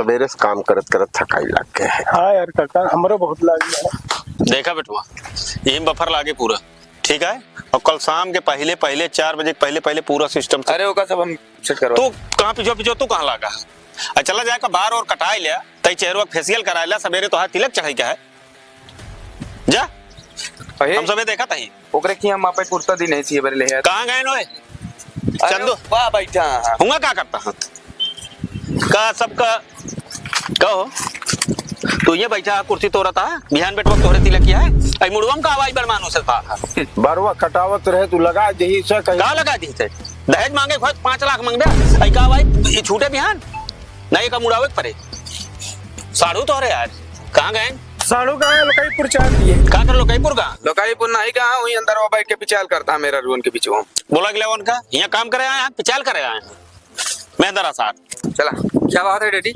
सवेरे से काम करत करत थकाई लग गए है। हाँ यार काका हमरो बहुत लाग गया। देखा बेटवा यही बफर लागे पूरा ठीक है और कल शाम के पहले 4 बजे के पहले पूरा सिस्टम। अरे ओका सब हम सेट करवा। तू कहाँ पिछो तू कहाँ लागा चला जाएगा बाहर और कटाई लिया तई चेहरा फेसियल करा लिया सवेरे तो हाथ तिलक चढ़ाई क्या है जा हम सबे देखा था ही ओकरे की हम आपे कुर्ता दी नहीं चाहिए बरे ले कहाँ गए नोए चंदू वाह बैठा हुआ क्या करता है का सबका कहो तू ये बैठा कुर्सी तो रहा था बिहान बेटवा तोहरे तिलक किया है आई मुड़वम का आवाज बरमानो से था बरवा कटावत रहे तू लगा यही से कहीं का लगा दी थे दहेज मांगे खोज 5 लाख मांग आई का आवाज छूटे बिहान नहीं का मुड़ावे परे साड़ू तोहरे यार कहाँ गए साड़ू का लोकाईपुर चाह दिए कहाँ कर लोकाईपुर का लोकाईपुर नहीं कहा वही अंदर वो बैठ के पिचाल करता मेरा रून के पीछे बोला गया उनका यहाँ काम करे आए पिचाल करे आए मैं दरा साथ चला क्या बात है डैडी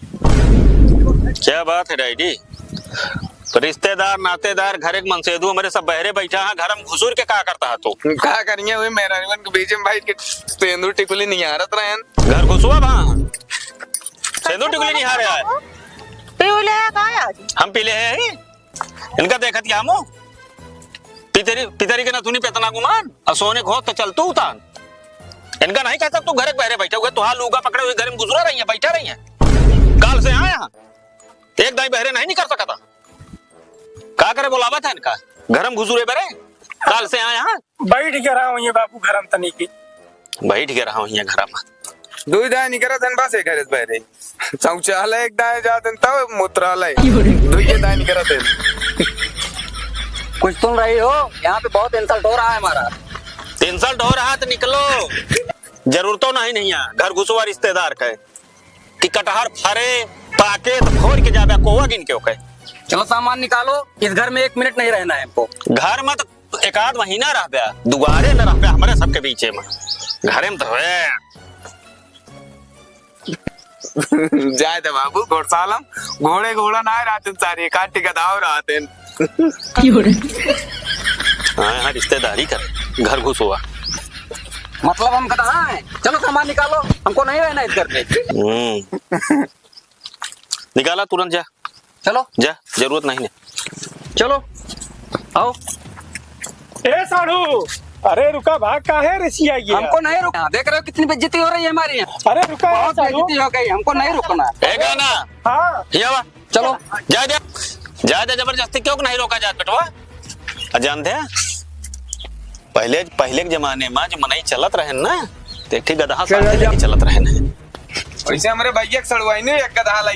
क्या बात है डैडी तो रिश्तेदार नातेदार घर एक मनसेदू हमारे सब बहरे बैठा है घर में घुसूर के क्या करता है तू क्या करिए वही मेरा रून के बीच में बैठ के सेंदूर टिकुली नहीं हारत रहे घर घुसुआ वहाँ सेंदूर टिकुली नहीं हारे आए पीले है हम पीले हैं इनका देखत क्या मो पितरी के ना तूनी पेतना गुमान और सोने को तो चल तू उतान इनका नहीं कहता तू घर बहरे बैठे हुए तो हाल लूगा पकड़े हुए घर में गुजरा रही है बैठा रही है काल से आए यहाँ एक दाई बहरे नहीं कर सका था क्या करे बोलावा था इनका घर में घुसूरे बहरे काल से आए यहाँ बैठ के रहा हूँ ये बाबू घर में तनी की बैठ के रहा हूँ यहाँ घर में दुई दाय नहीं करा बस एक घर बहरे शौचालय एक दाय जाते तब मूत्रालय दुई के दाय नहीं करा कुछ सुन रही हो यहाँ पे बहुत इंसल्ट हो रहा है हमारा इंसल्ट हो रहा तो निकलो जरूर तो नहीं है घर घुसुआ रिश्तेदार का कि कटहर फरे पाके तो फोड़ के जाबे कोवा गिन के ओके चलो सामान निकालो इस घर में 1 मिनट नहीं रहना है हमको घर में तो 1 आध महीना रह गया दुबारे न रह गया हमारे सबके बीचे में घरे में तो है जाए थे बाबू घोड़सालम घोड़ा ना रहते सारे काटे गदाव रहते हाँ रिश्तेदारी कर घर घुस हुआ मतलब हम कहा है चलो सामान निकालो हमको नहीं रहना इस घर में निकाला तुरंत जा चलो जा जरूरत नहीं है चलो आओ ए साड़ू अरे रुका भाग का है रसिया ये हमको नहीं रुकना देख रहे हो कितनी बेइज्जती हो रही है हमारी यहाँ अरे रुका यार बहुत साड़ू बेइज्जती हो गई हमको नहीं रुकना है गाना हाँ हियावा चलो जा जबरदस्ती क्यों नहीं रोका जात बेटवा जानते हैं पहले के जमाने में जो मनाई चलत रहे ना तो एक गदहा साथ लेके चलत रहे वैसे हमारे भैया सड़वाई नहीं एक गधा